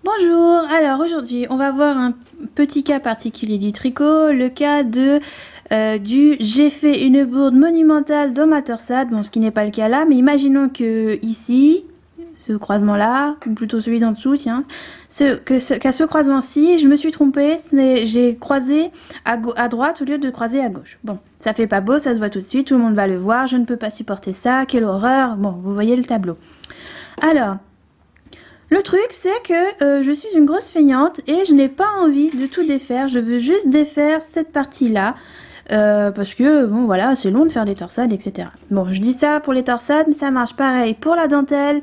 Bonjour, alors aujourd'hui on va voir un petit cas particulier du tricot, le cas de j'ai fait une bourde monumentale dans ma torsade, bon ce qui n'est pas le cas là, mais imaginons que ici, ce croisement là, ou plutôt celui d'en dessous, tiens, qu'à ce croisement-ci, je me suis trompée, j'ai croisé à droite au lieu de croiser à gauche. Bon, ça fait pas beau, ça se voit tout de suite, tout le monde va le voir, je ne peux pas supporter ça, quelle horreur, bon vous voyez le tableau. Alors, le truc, c'est que je suis une grosse feignante et je n'ai pas envie de tout défaire. Je veux juste défaire cette partie-là. Parce que, bon, voilà, c'est long de faire des torsades, etc. Bon, je dis ça pour les torsades, mais ça marche pareil pour la dentelle,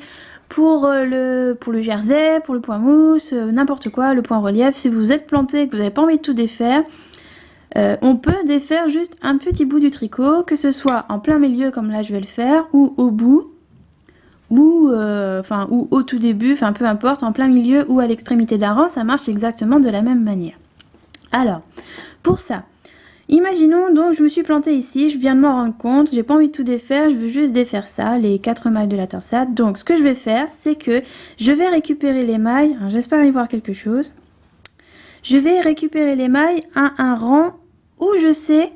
pour le jersey, pour le point mousse, n'importe quoi, le point relief. Si vous êtes planté et que vous n'avez pas envie de tout défaire, on peut défaire juste un petit bout du tricot, que ce soit en plein milieu, comme là je vais le faire, ou au bout, ou au tout début, enfin peu importe, en plein milieu ou à l'extrémité d'un rang, ça marche exactement de la même manière. Alors, pour ça, imaginons donc je me suis plantée ici, je viens de m'en rendre compte, j'ai pas envie de tout défaire, je veux juste défaire ça, les 4 mailles de la torsade. Donc ce que je vais faire, c'est que je vais récupérer les mailles, j'espère y voir quelque chose, je vais récupérer les mailles à un rang où je sais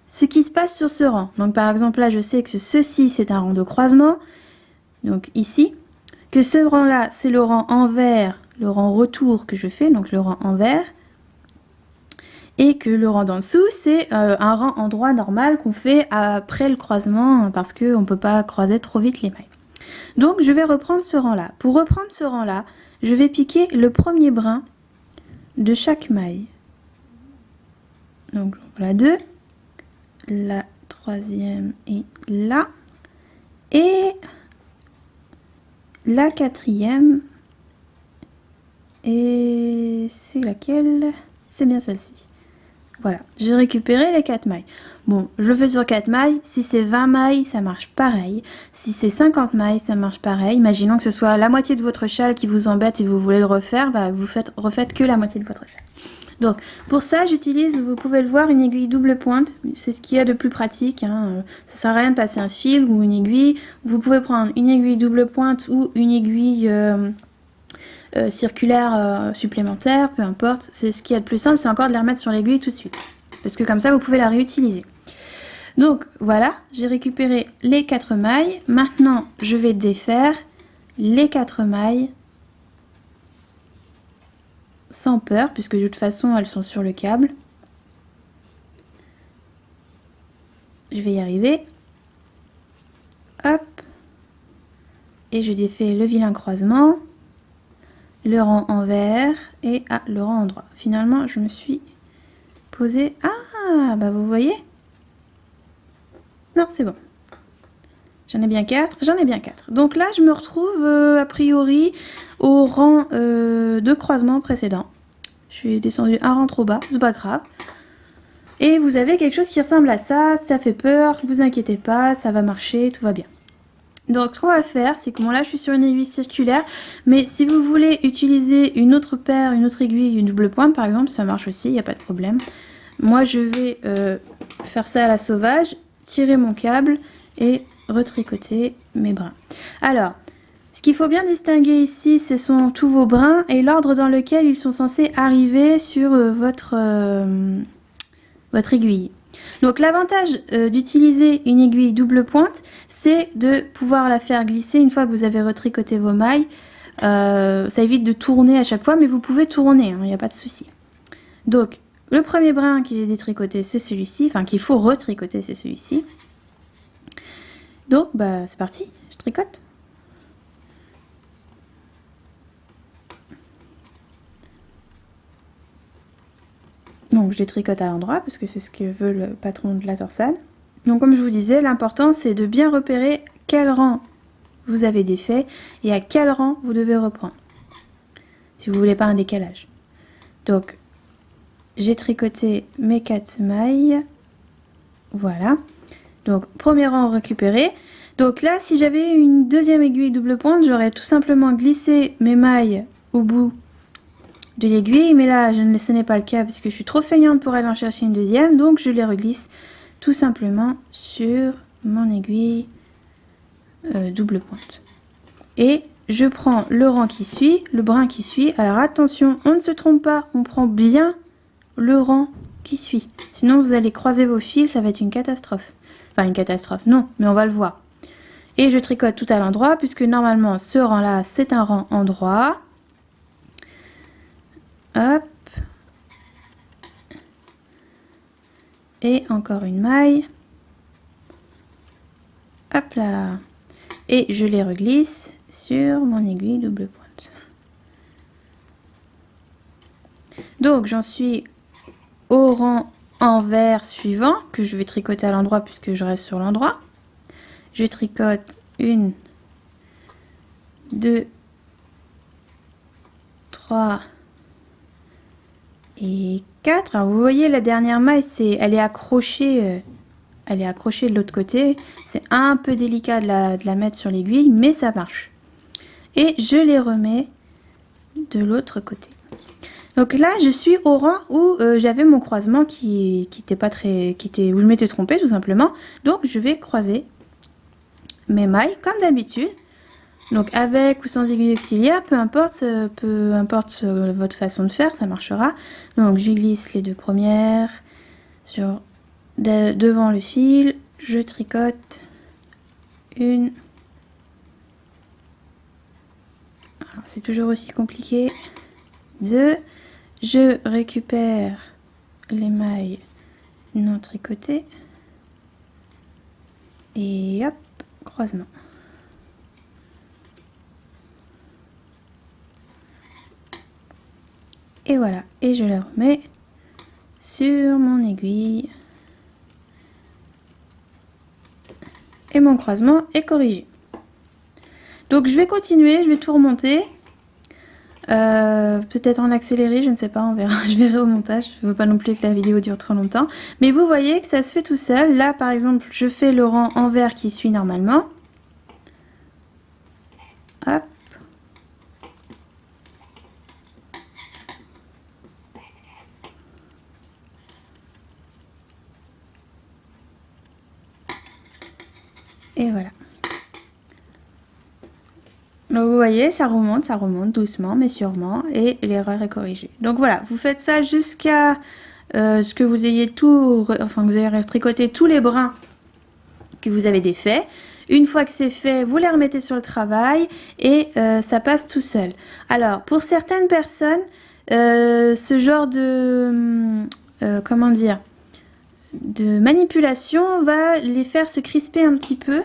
ce qui se passe sur ce rang. Donc par exemple là, je sais que ceci c'est un rang de croisement, donc ici, que ce rang là c'est le rang envers, le rang retour que je fais, donc le rang envers, et que le rang d'en dessous c'est un rang endroit normal qu'on fait après le croisement parce qu'on ne peut pas croiser trop vite les mailles. Donc je vais reprendre ce rang là. Pour reprendre ce rang là, je vais piquer le premier brin de chaque maille. Donc voilà 2, la troisième est là, et la quatrième, et c'est laquelle? C'est bien celle-ci. Voilà, j'ai récupéré les 4 mailles. Bon, je fais sur 4 mailles, si c'est 20 mailles, ça marche pareil. Si c'est 50 mailles, ça marche pareil. Imaginons que ce soit la moitié de votre châle qui vous embête et vous voulez le refaire, bah, vous refaites que la moitié de votre châle. Donc, pour ça, j'utilise, vous pouvez le voir, une aiguille double pointe. C'est ce qu'il y a de plus pratique, hein. Ça sert à rien de passer un fil ou une aiguille. Vous pouvez prendre une aiguille double pointe ou une aiguille circulaire supplémentaire, peu importe. C'est ce qu'il y a de plus simple, c'est encore de la remettre sur l'aiguille tout de suite. Parce que comme ça, vous pouvez la réutiliser. Donc, voilà, j'ai récupéré les 4 mailles. Maintenant, je vais défaire les 4 mailles sans peur, puisque de toute façon elles sont sur le câble. Je vais y arriver. Hop. Et je défais le vilain croisement, le rang envers et le rang endroit. Finalement, je me suis posé. Ah, bah vous voyez? Non, c'est bon. J'en ai bien 4. J'en ai bien 4. Donc là, je me retrouve a priori au rang de croisement précédent. Je suis descendue un rang trop bas, c'est pas grave. Et vous avez quelque chose qui ressemble à ça, ça fait peur, vous inquiétez pas, ça va marcher, tout va bien. Donc ce qu'on va faire, c'est que bon là je suis sur une aiguille circulaire, mais si vous voulez utiliser une autre paire, une autre aiguille, une double pointe par exemple, ça marche aussi, il n'y a pas de problème. Moi je vais faire ça à la sauvage, tirer mon câble et retricoter mes brins. Alors, ce qu'il faut bien distinguer ici, ce sont tous vos brins et l'ordre dans lequel ils sont censés arriver sur votre aiguille. Donc l'avantage d'utiliser une aiguille double pointe, c'est de pouvoir la faire glisser une fois que vous avez retricoté vos mailles. Ça évite de tourner à chaque fois, mais vous pouvez tourner, il n'y a pas de souci. Donc le premier brin que j'ai détricoté, c'est celui-ci, enfin qu'il faut retricoter, c'est celui-ci. Donc bah c'est parti, je tricote. Donc je les tricote à l'endroit parce que c'est ce que veut le patron de la torsade. Donc comme je vous disais, l'important c'est de bien repérer quel rang vous avez défait et à quel rang vous devez reprendre. Si vous voulez pas un décalage. Donc j'ai tricoté mes 4 mailles. Voilà. Donc premier rang récupéré. Donc là si j'avais une deuxième aiguille double pointe, j'aurais tout simplement glissé mes mailles au bout de l'aiguille, mais là ce n'est pas le cas puisque je suis trop feignante pour aller en chercher une deuxième, donc je les reglisse tout simplement sur mon aiguille double pointe. Et je prends le rang qui suit, le brin qui suit. Alors attention, on ne se trompe pas, on prend bien le rang qui suit. Sinon vous allez croiser vos fils, ça va être une catastrophe. Enfin une catastrophe, non, mais on va le voir. Et je tricote tout à l'endroit puisque normalement ce rang là c'est un rang endroit. Hop. Et encore une maille. Hop là. Et je les reglisse sur mon aiguille double pointe. Donc j'en suis au rang envers suivant que je vais tricoter à l'endroit puisque je reste sur l'endroit. Je tricote 1, 2, 3 et 4. Alors vous voyez la dernière maille, elle est accrochée de l'autre côté. C'est un peu délicat de la mettre sur l'aiguille, mais ça marche. Et je les remets de l'autre côté. Donc là, je suis au rang où j'avais mon croisement qui était pas très, où je m'étais trompée tout simplement. Donc je vais croiser mes mailles comme d'habitude. Donc avec ou sans aiguille auxiliaire, peu importe votre façon de faire, ça marchera. Donc je glisse les deux premières sur devant le fil, je tricote une. C'est toujours aussi compliqué. 2. Je récupère les mailles non tricotées et hop, croisement. Et voilà, et je la remets sur mon aiguille. Et mon croisement est corrigé. Donc je vais continuer, je vais tout remonter. Peut-être en accéléré, je ne sais pas, on verra. Je verrai au montage. Je ne veux pas non plus que la vidéo dure trop longtemps. Mais vous voyez que ça se fait tout seul. Là, par exemple, je fais le rang envers qui suit normalement. Hop. Et voilà. Donc vous voyez, ça remonte doucement mais sûrement et l'erreur est corrigée. Donc voilà, vous faites ça jusqu'à ce que vous ayez que vous ayez tricoté tous les brins que vous avez défaits. Une fois que c'est fait, vous les remettez sur le travail et ça passe tout seul. Alors pour certaines personnes, ce genre de comment dire, de manipulation va les faire se crisper un petit peu.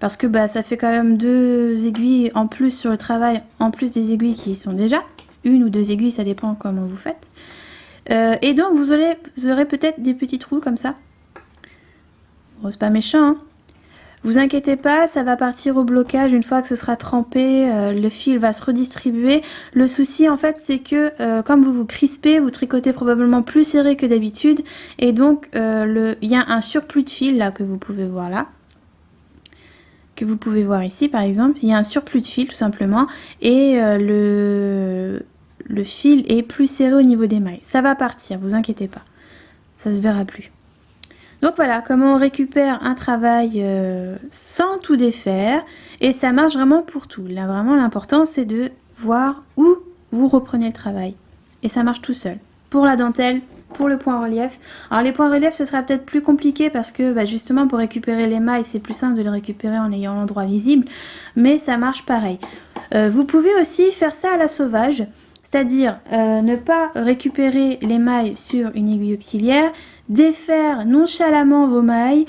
Parce que ça fait quand même 2 aiguilles en plus sur le travail, en plus des aiguilles qui y sont déjà. 1 ou 2 aiguilles, ça dépend comment vous faites. Et donc vous aurez peut-être des petits trous comme ça. Bon, c'est pas méchant, hein. Vous inquiétez pas, ça va partir au blocage une fois que ce sera trempé, le fil va se redistribuer. Le souci en fait c'est que comme vous vous crispez, vous tricotez probablement plus serré que d'habitude. Et donc il y a un surplus de fil là que vous pouvez voir là. Que vous pouvez voir ici par exemple, il y a un surplus de fil tout simplement et le fil est plus serré au niveau des mailles. Ça va partir, vous inquiétez pas, ça se verra plus. Donc voilà comment on récupère un travail sans tout défaire et ça marche vraiment pour tout. Là vraiment l'important c'est de voir où vous reprenez le travail et ça marche tout seul. Pour la dentelle, pour le point relief. Alors les points relief ce sera peut-être plus compliqué parce que justement pour récupérer les mailles c'est plus simple de les récupérer en ayant l'endroit visible, mais ça marche pareil. Vous pouvez aussi faire ça à la sauvage, c'est-à-dire ne pas récupérer les mailles sur une aiguille auxiliaire, défaire nonchalamment vos mailles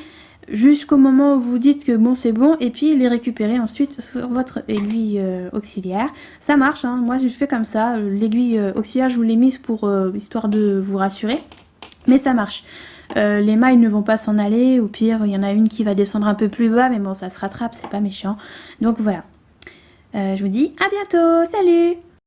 jusqu'au moment où vous dites que bon c'est bon et puis les récupérer ensuite sur votre aiguille auxiliaire. Ça marche, hein. Moi je fais comme ça, l'aiguille auxiliaire je vous l'ai mise pour histoire de vous rassurer, mais ça marche. Les mailles ne vont pas s'en aller, au pire il y en a une qui va descendre un peu plus bas mais bon ça se rattrape, c'est pas méchant. Donc voilà, je vous dis à bientôt, salut!